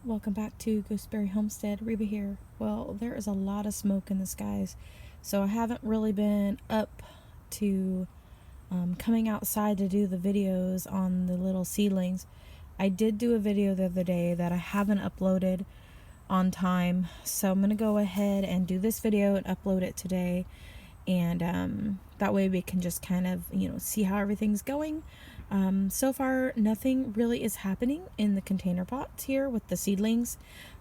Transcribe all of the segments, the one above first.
Welcome back to Gooseberry Homestead. Reba here. Well, there is a lot of smoke in the skies, so I haven't really been up to coming outside to do the videos on the little seedlings. I did do a video the other day that I haven't uploaded on time, so I'm going to go ahead and do this video and upload it today, and that way we can just kind of, see how everything's going. So far, nothing really is happening in the container pots here with the seedlings.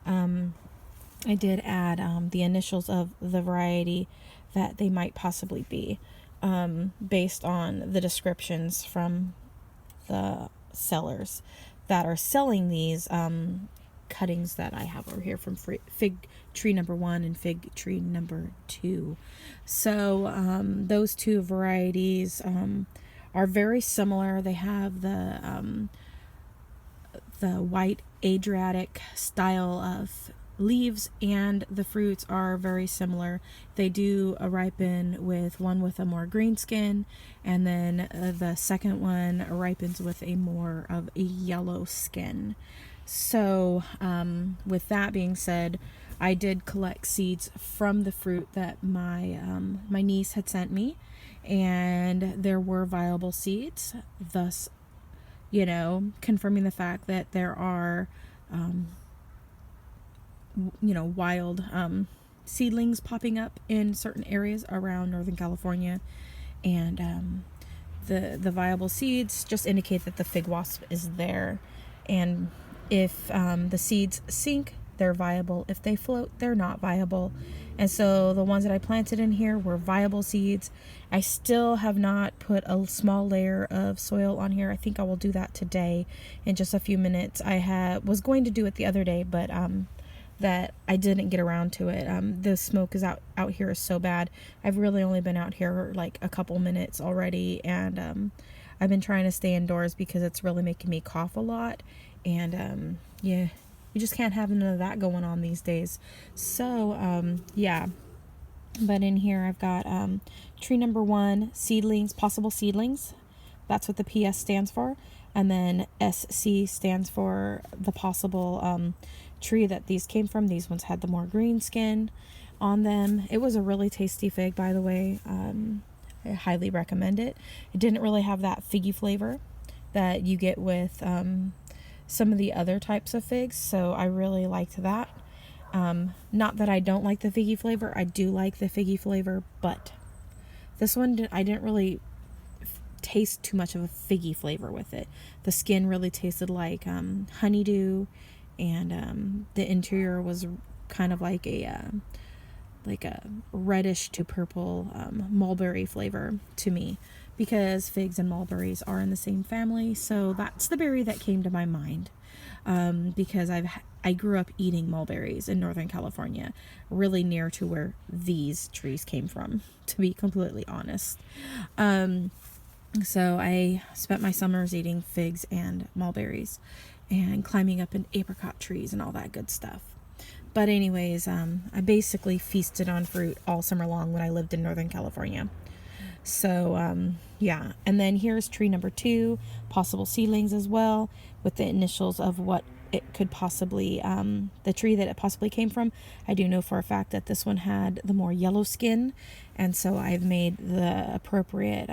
I did add the initials of the variety that they might possibly be, based on the descriptions from the sellers that are selling these cuttings that I have over here from fig tree number 1 and fig tree number 2. So those two varieties are very similar. They have the white Adriatic style of leaves, and the fruits are very similar. They do ripen with one with a more green skin, and then the second one ripens with a more of a yellow skin. So with that being said, I did collect seeds from the fruit that my niece had sent me, and there were viable seeds, thus confirming the fact that there are wild seedlings popping up in certain areas around Northern California, and the viable seeds just indicate that the fig wasp is there. And if the seeds sink, they're viable. If they float, they're not viable. And so the ones that I planted in here were viable seeds. I still have not put a small layer of soil on here. I think I will do that today in just a few minutes. Was going to do it the other day, but that I didn't get around to it. The smoke is out here is so bad. I've really only been out here like a couple minutes already, and I've been trying to stay indoors because it's really making me cough a lot, and yeah, you just can't have none of that going on these days. So yeah, but in here I've got tree number 1 seedlings, possible seedlings. That's what the PS stands for. And then SC stands for the possible tree that these came from. These ones had the more green skin on them. It was a really tasty fig, by the way. I highly recommend it. It didn't really have that figgy flavor that you get with some of the other types of figs, so I really liked that. Not that I don't like the figgy flavor. I do like the figgy flavor, but this one I didn't really taste too much of a figgy flavor with it. The skin really tasted like honeydew, and the interior was kind of like a reddish to purple mulberry flavor to me, because figs and mulberries are in the same family. So that's the berry that came to my mind, because I grew up eating mulberries in Northern California, really near to where these trees came from, to be completely honest. So I spent my summers eating figs and mulberries and climbing up in apricot trees and all that good stuff. But anyways, I basically feasted on fruit all summer long when I lived in Northern California. So yeah, and then here's tree number 2, possible seedlings as well, with the initials of what it could possibly, the tree that it possibly came from. I do know for a fact that this one had the more yellow skin, and so I've made the appropriate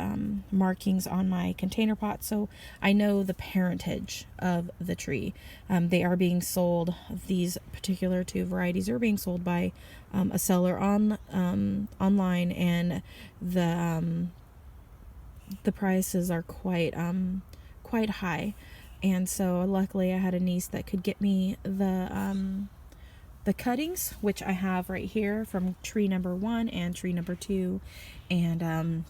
markings on my container pot, so I know the parentage of the tree. They are being sold, these particular 2 varieties are being sold by a seller online, and the prices are quite high. And so luckily I had a niece that could get me the cuttings, which I have right here from tree number 1 and tree number 2, and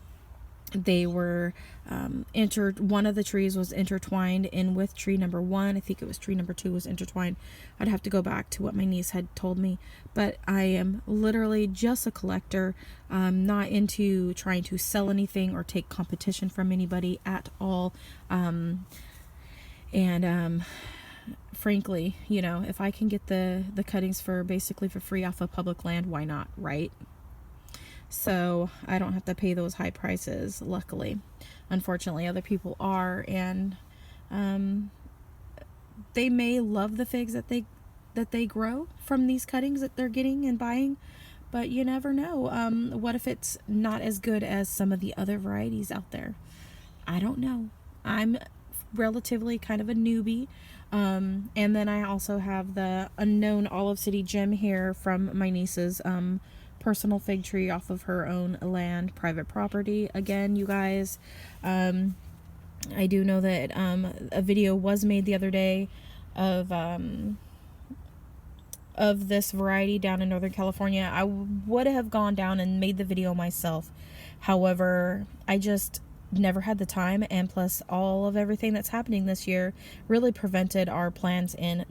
they were one of the trees was intertwined in with tree number 1. I think it was tree number 2 was intertwined. I'd have to go back to what my niece had told me, but I am literally just a collector. I'm not into trying to sell anything or take competition from anybody at all. And frankly, if I can get the cuttings for basically for free off of public land, why not, right? So I don't have to pay those high prices, luckily. Unfortunately, other people are, and they may love the figs that that they grow from these cuttings that they're getting and buying. But you never know. What if it's not as good as some of the other varieties out there? I don't know. I'm relatively kind of a newbie. And then I also have the unknown Olive City gem here from my niece's personal fig tree off of her own land, private property. Again, you guys, I do know that a video was made the other day of this variety down in Northern California. I would have gone down and made the video myself. However, I just never had the time, and plus all of everything that's happening this year really prevented our plans in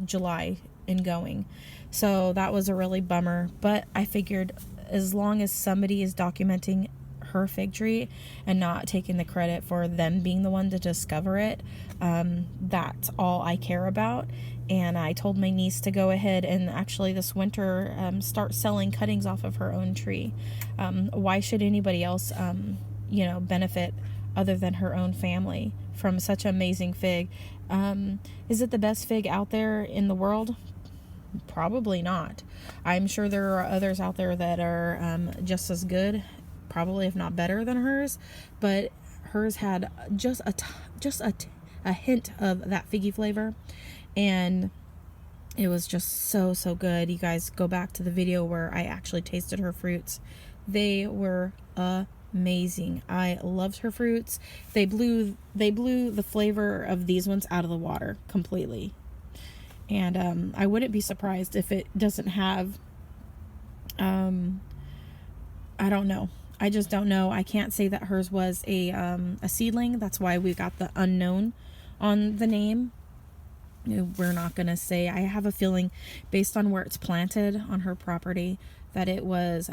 July in going. So that was a really bummer, but I figured as long as somebody is documenting her fig tree and not taking the credit for them being the one to discover it, that's all I care about. And I told my niece to go ahead and actually this winter start selling cuttings off of her own tree. Why should anybody else benefit other than her own family from such amazing fig? Is it the best fig out there in the world? Probably not. I'm sure there are others out there that are just as good, probably if not better than hers, but hers had just a hint of that figgy flavor, and it was just so good. You guys go back to the video where I actually tasted her fruits. They were amazing. I loved her fruits. They blew the flavor of these ones out of the water completely. And I wouldn't be surprised if it doesn't have I don't know. I just don't know. I can't say that hers was a seedling. That's why we got the unknown on the name. We're not going to say. I have a feeling based on where it's planted on her property that it was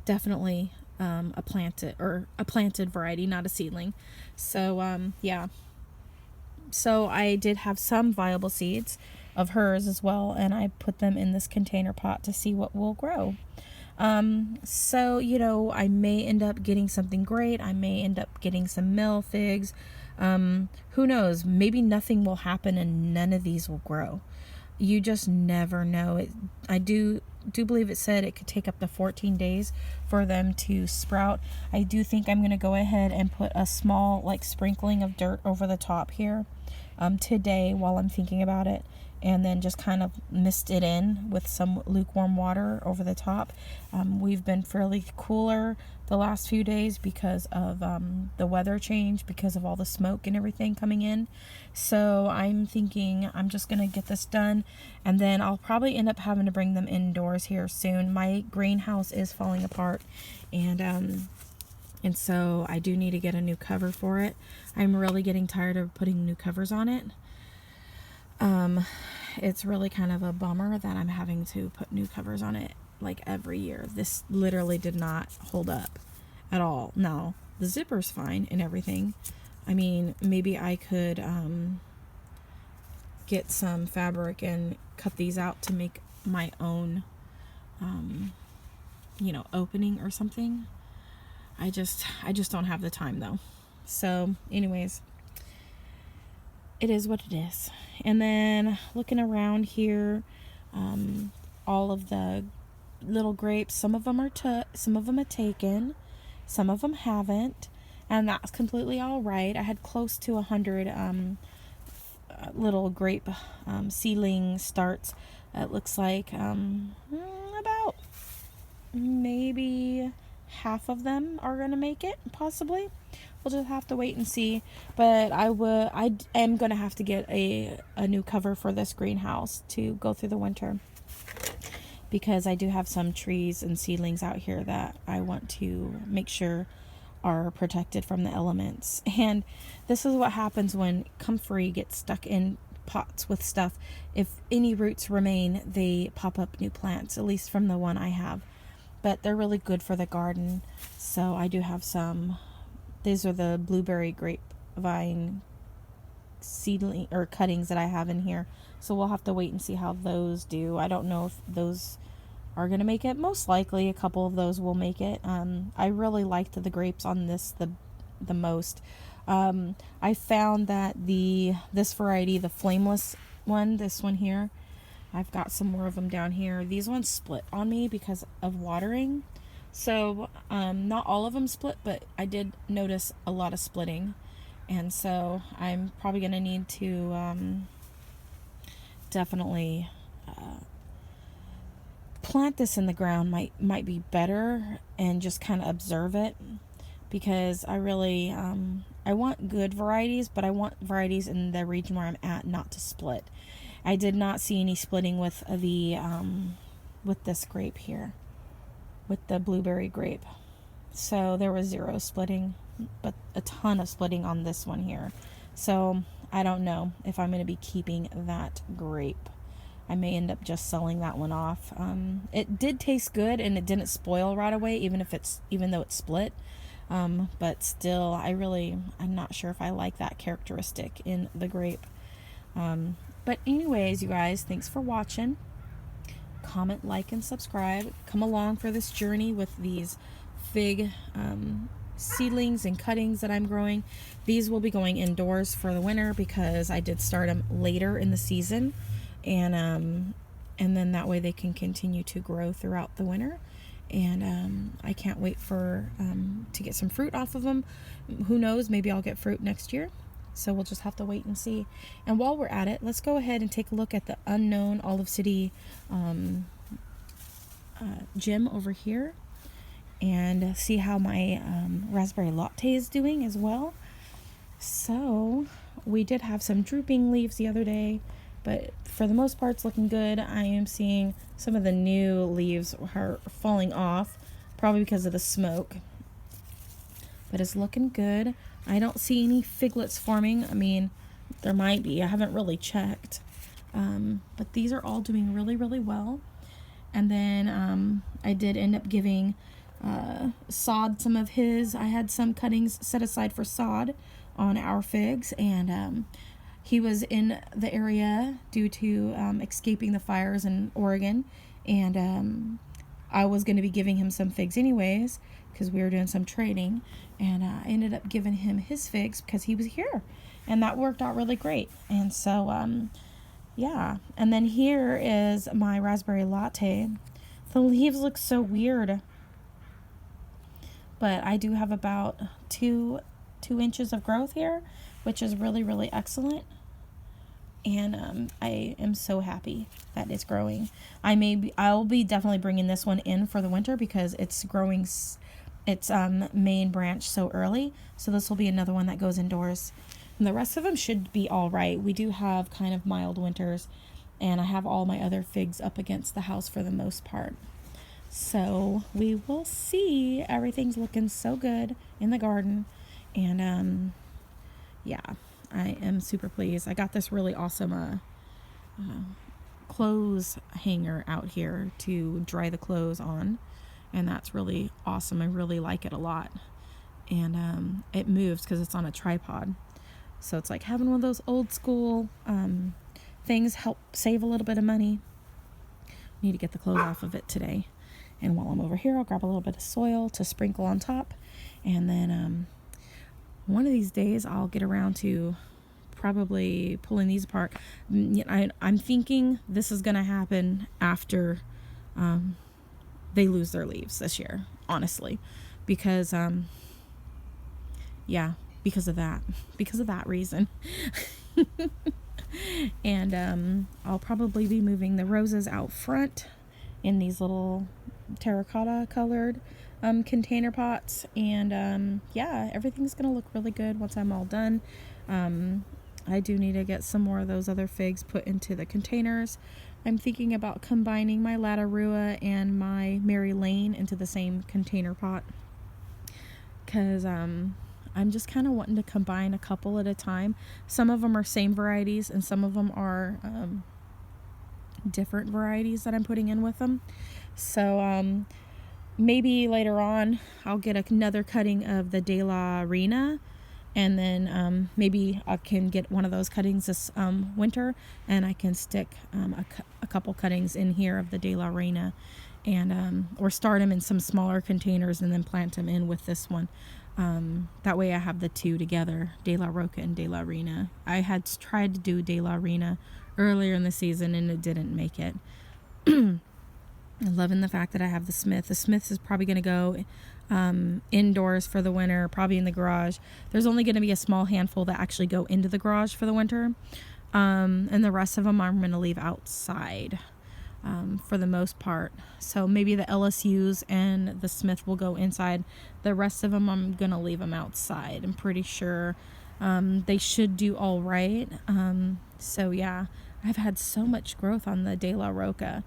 definitely a planted variety, not a seedling. So yeah. So I did have some viable seeds of hers as well, and I put them in this container pot to see what will grow. So, I may end up getting something great. I may end up getting some male figs. Who knows? Maybe nothing will happen and none of these will grow. You just never know. I do believe it said it could take up to 14 days for them to sprout. I do think I'm going to go ahead and put a small sprinkling of dirt over the top here today while I'm thinking about it, and then just kind of mist it in with some lukewarm water over the top. We've been fairly cooler the last few days because of the weather change, because of all the smoke and everything coming in. So I'm thinking I'm just going to get this done, and then I'll probably end up having to bring them indoors here soon. My greenhouse is falling apart, and so I do need to get a new cover for it. I'm really getting tired of putting new covers on it. It's really kind of a bummer that I'm having to put new covers on it every year. This literally did not hold up at all. Now, the zipper's fine and everything. I mean, maybe I could get some fabric and cut these out to make my own opening or something. I just don't have the time though. So anyways, it is what it is. And then looking around here, all of the little grapes, some of them are some of them are taken, some of them haven't, and that's completely all right. I had close to 100 little grape seedling starts. It looks like about maybe half of them are going to make it, possibly. We'll just have to wait and see. But I am going to have to get a new cover for this greenhouse to go through the winter, because I do have some trees and seedlings out here that I want to make sure are protected from the elements. And this is what happens when comfrey gets stuck in pots with stuff. If any roots remain, they pop up new plants, at least from the one I have. But they're really good for the garden. So I do have some. These are the blueberry grapevine seedling or cuttings that I have in here. So we'll have to wait and see how those do. I don't know if those are going to make it. Most likely a couple of those will make it. I really liked the grapes on this the most. I found that this variety, the flameless one, this one here, I've got some more of them down here. These ones split on me because of watering. So, not all of them split, but I did notice a lot of splitting. And so I'm probably going to need to definitely plant this in the ground might be better and just kind of observe it, because I really I want good varieties, but I want varieties in the region where I'm at not to split. I did not see any splitting with the with this grape here, with the blueberry grape. So there was zero splitting, but a ton of splitting on this one here. So I don't know if I'm going to be keeping that grape. I may end up just selling that one off. It did taste good and it didn't spoil right away, even though it's split. But still, I'm not sure if I like that characteristic in the grape. But anyways, you guys, thanks for watching. Comment, like, and subscribe. Come along for this journey with these fig seedlings and cuttings that I'm growing. These will be going indoors for the winter because I did start them later in the season, and then that way they can continue to grow throughout the winter. And I can't wait for to get some fruit off of them. Who knows, maybe I'll get fruit next year. So we'll just have to wait and see. And while we're at it, let's go ahead and take a look at the unknown Olive City gym over here, and see how my raspberry latte is doing as well. So we did have some drooping leaves the other day, but for the most part it's looking good. I am seeing some of the new leaves are falling off, probably because of the smoke, but it's looking good. I don't see any figlets forming. I mean, there might be. I haven't really checked. But these are all doing really, really well. And then I did end up giving sod some of his. I had some cuttings set aside for sod on our figs, and he was in the area due to escaping the fires in Oregon, and I was going to be giving him some figs anyways because we were doing some trading, and I ended up giving him his figs because he was here, and that worked out really great. And so yeah, and then here is my raspberry latte. The leaves look so weird, but I do have about two inches of growth here, which is really, really excellent. And I am so happy that it's growing. I'll be definitely bringing this one in for the winter because it's growing its main branch so early. So this will be another one that goes indoors. And the rest of them should be all right. We do have kind of mild winters, and I have all my other figs up against the house for the most part. So we will see. Everything's looking so good in the garden, and yeah, I am super pleased. I got this really awesome clothes hanger out here to dry the clothes on, and that's really awesome. I really like it a lot, and it moves because it's on a tripod. So it's like having one of those old school things. Help save a little bit of money. Need to get the clothes off of it today. And while I'm over here, I'll grab a little bit of soil to sprinkle on top. And then one of these days I'll get around to probably pulling these apart. I'm thinking this is going to happen after they lose their leaves this year, honestly. Because, yeah, because of that reason. And I'll probably be moving the roses out front in these little terracotta colored container pots, and yeah, everything's gonna look really good once I'm all done. I do need to get some more of those other figs put into the containers. I'm thinking about combining my Latarua and my Mary Lane into the same container pot, because I'm just kind of wanting to combine a couple at a time. Some of them are same varieties, and some of them are different varieties that I'm putting in with them. So maybe later on I'll get another cutting of the De La Reina, and then maybe I can get one of those cuttings this winter, and I can stick a couple cuttings in here of the De La Reina, and or start them in some smaller containers and then plant them in with this one. That way I have the two together, De La Roca and De La Reina. I had tried to do De La Reina earlier in the season and it didn't make it. I'm loving the fact that I have the Smith. The Smith is probably going to go indoors for the winter, probably in the garage. There's only going to be a small handful that actually go into the garage for the winter. And the rest of them I'm going to leave outside for the most part. So maybe the LSUs and the Smith will go inside. The rest of them I'm going to leave them outside. I'm pretty sure they should do all right. So yeah, I've had so much growth on the De La Roca.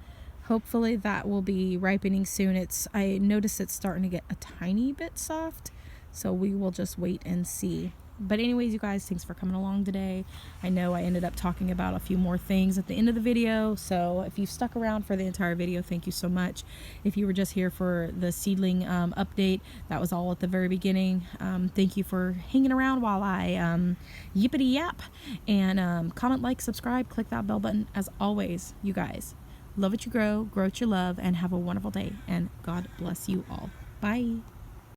Hopefully that will be ripening soon. I notice it's starting to get a tiny bit soft, so we will just wait and see. But anyways, you guys, thanks for coming along today. I know I ended up talking about a few more things at the end of the video, so if you've stuck around for the entire video, thank you so much. If you were just here for the seedling update, that was all at the very beginning. Thank you for hanging around while I yippity yap. And comment, like, subscribe, click that bell button. As always, you guys, love what you grow what you love, and have a wonderful day. And God bless you all. Bye.